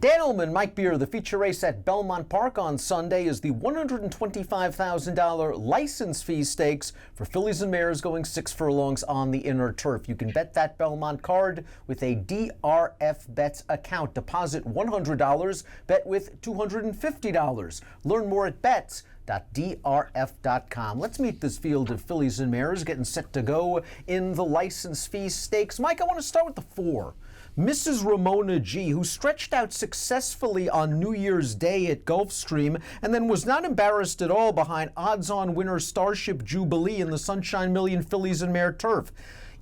Dan Ullman, Mike Beer. The feature race at Belmont Park on Sunday is the $125,000 license fee stakes for fillies and mares going 6 furlongs on the inner turf. You can bet that Belmont card with a DRF Bets account. Deposit $100, bet with $250. Learn more at bets.drf.com. Let's meet this field of fillies and mares getting set to go in the license fee stakes. Mike, I want to start with the 4. Mrs. Ramona G, who stretched out successfully on New Year's Day at Gulfstream and then was not embarrassed at all behind odds-on winner Starship Jubilee in the Sunshine Million Fillies and Mare Turf.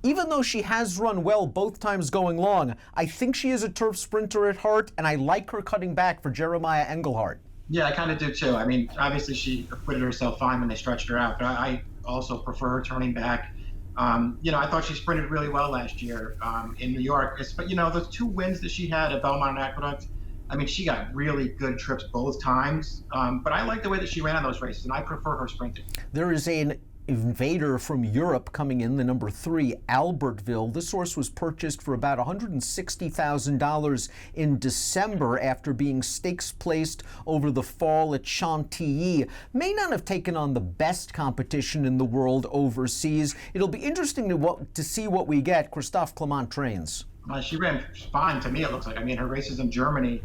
Even though she has run well both times going long, I think she is a turf sprinter at heart, and I like her cutting back for Jeremiah Engelhardt. Yeah, I kind of do too. I mean, obviously she acquitted herself fine when they stretched her out, but I also prefer her turning back. I thought she sprinted really well last year in New York. But, the 2 wins that she had at Belmont and Aqueduct, I mean, she got really good trips both times. But I like the way that she ran on those races, and I prefer her sprinting. There is an invader from Europe coming in, the number 3, Albertville. This horse was purchased for about $160,000 in December after being stakes placed over the fall at Chantilly. May not have taken on the best competition in the world overseas. It'll be interesting to see what we get. Christophe Clement trains. She ran fine to me, it looks like. I mean, her races in Germany,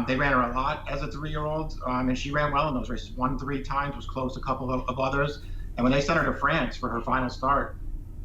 they ran her a lot as a 3-year-old, and she ran well in those races. Won 3 times, was close to a couple of others. And when they sent her to France for her final start,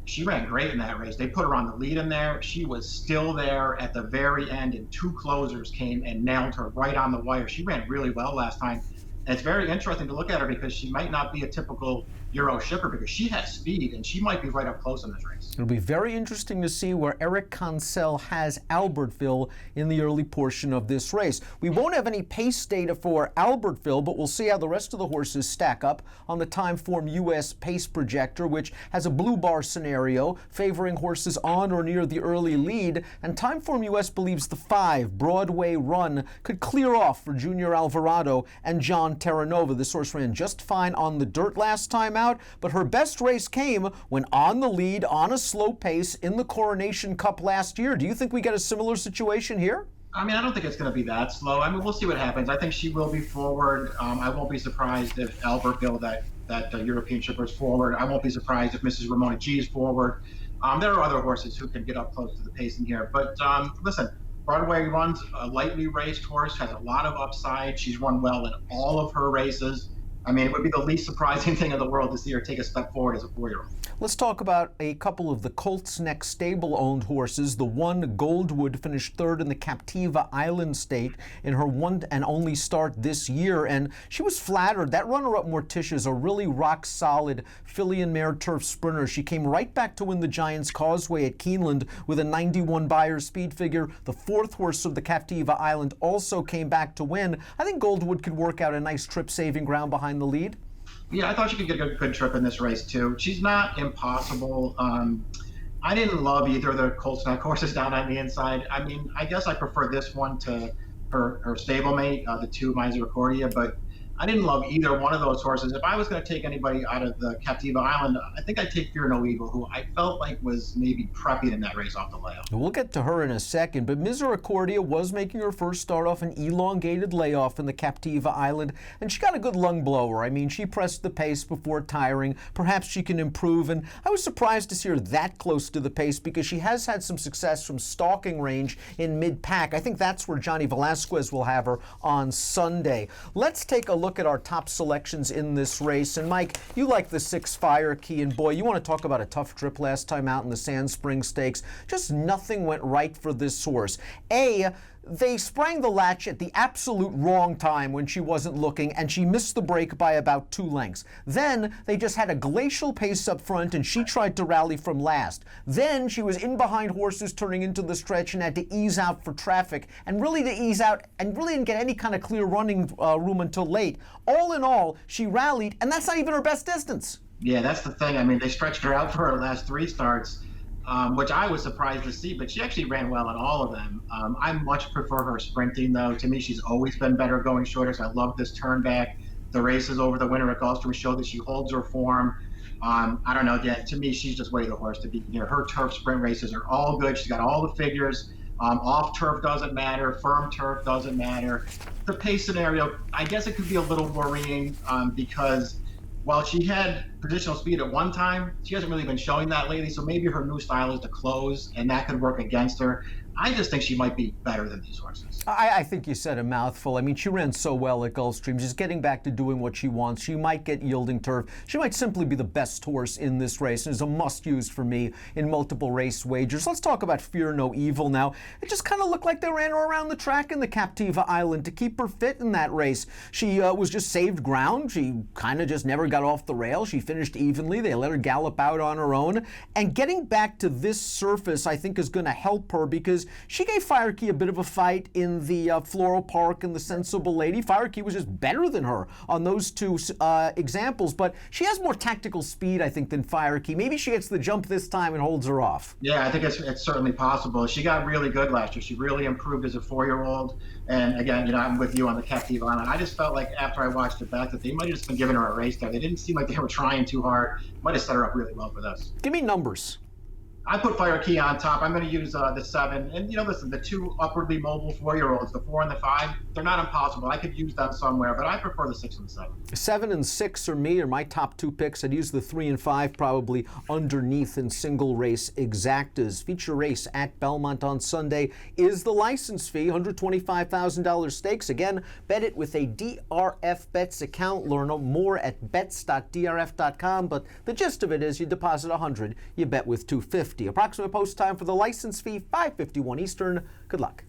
she ran great in that race. They put her on the lead in there. She was still there at the very end, and 2 closers came and nailed her right on the wire. She ran really well last time. And it's very interesting to look at her because she might not be a typical Euro shipper because she has speed and she might be right up close in this race. It'll be very interesting to see where Eric Consell has Albertville in the early portion of this race. We won't have any pace data for Albertville, but we'll see how the rest of the horses stack up on the Timeform US pace projector, which has a blue bar scenario favoring horses on or near the early lead. And Timeform US believes the 5, Broadway Run, could clear off for Junior Alvarado and John Terranova. This horse ran just fine on the dirt last time out, but her best race came when on the lead on a slow pace in the Coronation Cup last year. Do you think we get a similar situation here? I mean, I don't think it's going to be that slow. I mean, we'll see what happens. I think she will be forward. I won't be surprised if Albertville, that European shipper, is forward. I won't be surprised if Mrs. Ramona G is forward. There are other horses who can get up close to the pacing here. But listen, Broadway Run's a lightly raced horse, has a lot of upside. She's run well in all of her races. I mean, it would be the least surprising thing in the world to see her take a step forward as a 4-year-old. Let's talk about a couple of the Colts Neck stable-owned horses. The 1, Goldwood, finished 3rd in the Captiva Island State in her 1 and only start this year, and she was flattered. That runner-up Morticia is a really rock-solid filly and mare turf sprinter. She came right back to win the Giants Causeway at Keeneland with a 91 Beyer speed figure. The 4th horse of the Captiva Island also came back to win. I think Goldwood could work out a nice trip saving ground behind the lead. Yeah, I thought she could get a good trip in this race, too. She's not impossible. I didn't love either of the Colts Neck horses down on the inside. I mean, I guess I prefer this one to her stablemate, the 2 Misericordia, but I didn't love either one of those horses. If I was going to take anybody out of the Captiva Island, I think I'd take Fear No Evil, who I felt like was maybe prepping in that race off the layoff. We'll get to her in a second, but Misericordia was making her first start off an elongated layoff in the Captiva Island, and she got a good lung blower. I mean, she pressed the pace before tiring. Perhaps she can improve, and I was surprised to see her that close to the pace because she has had some success from stalking range in mid-pack. I think that's where Johnny Velasquez will have her on Sunday. Let's take a look at our top selections in this race. And Mike, you like the 6 Fire Key, and boy, you want to talk about a tough trip last time out in the Sand Spring Stakes. Just nothing went right for this horse. They sprang the latch at the absolute wrong time when she wasn't looking, and she missed the break by about 2 lengths. Then they just had a glacial pace up front, and she tried to rally from last. Then she was in behind horses turning into the stretch and had to ease out for traffic, and really didn't get any kind of clear running room until late. All in all, she rallied, and that's not even her best distance. Yeah, that's the thing. I mean, they stretched her out for her last 3 starts. Which I was surprised to see, but she actually ran well in all of them. I much prefer her sprinting, though. To me, she's always been better going shorter, so I love this turn back. The races over the winter at Gulfstream show that she holds her form. I don't know, to me, she's just way the horse to beat here. Her turf sprint races are all good. She's got all the figures. Off turf doesn't matter. Firm turf doesn't matter. The pace scenario, I guess it could be a little worrying because while she had positional speed at one time, she hasn't really been showing that lately. So maybe her new style is to close, and that could work against her. I just think she might be better than these horses. I think you said a mouthful. I mean, she ran so well at Gulfstream. She's getting back to doing what she wants. She might get yielding turf. She might simply be the best horse in this race and is a must-use for me in multiple race wagers. Let's talk about Fear No Evil now. It just kind of looked like they ran her around the track in the Captiva Island to keep her fit in that race. She was just saved ground. She kind of just never got off the rail. She finished evenly. They let her gallop out on her own. And getting back to this surface, I think, is going to help her because she gave Firekey a bit of a fight in the Floral Park and the Sensible Lady. Firekey was just better than her on those two examples, but she has more tactical speed, I think, than Firekey. Maybe she gets the jump this time and holds her off. Yeah, I think it's certainly possible. She got really good last year. She really improved as a 4-year-old. And again, I'm with you on the Captiva Island. I just felt like after I watched it back that they might have just been giving her a race there. They didn't seem like they were trying too hard. Might have set her up really well for this. Give me numbers. I put Firekey on top. I'm going to use the 7. And, listen, the 2 upwardly mobile 4-year-olds, the 4 and the 5, they're not impossible. I could use them somewhere, but I prefer the 6 and the 7. 7 and 6 are my top 2 picks. I'd use the 3 and 5 probably underneath in single race exactas. Feature race at Belmont on Sunday is the license fee, $125,000 stakes. Again, bet it with a DRF Bets account. Learn more at bets.drf.com. But the gist of it is you deposit $100, you bet with $250. Approximate post time for the license fee, 5:51 Eastern. Good luck.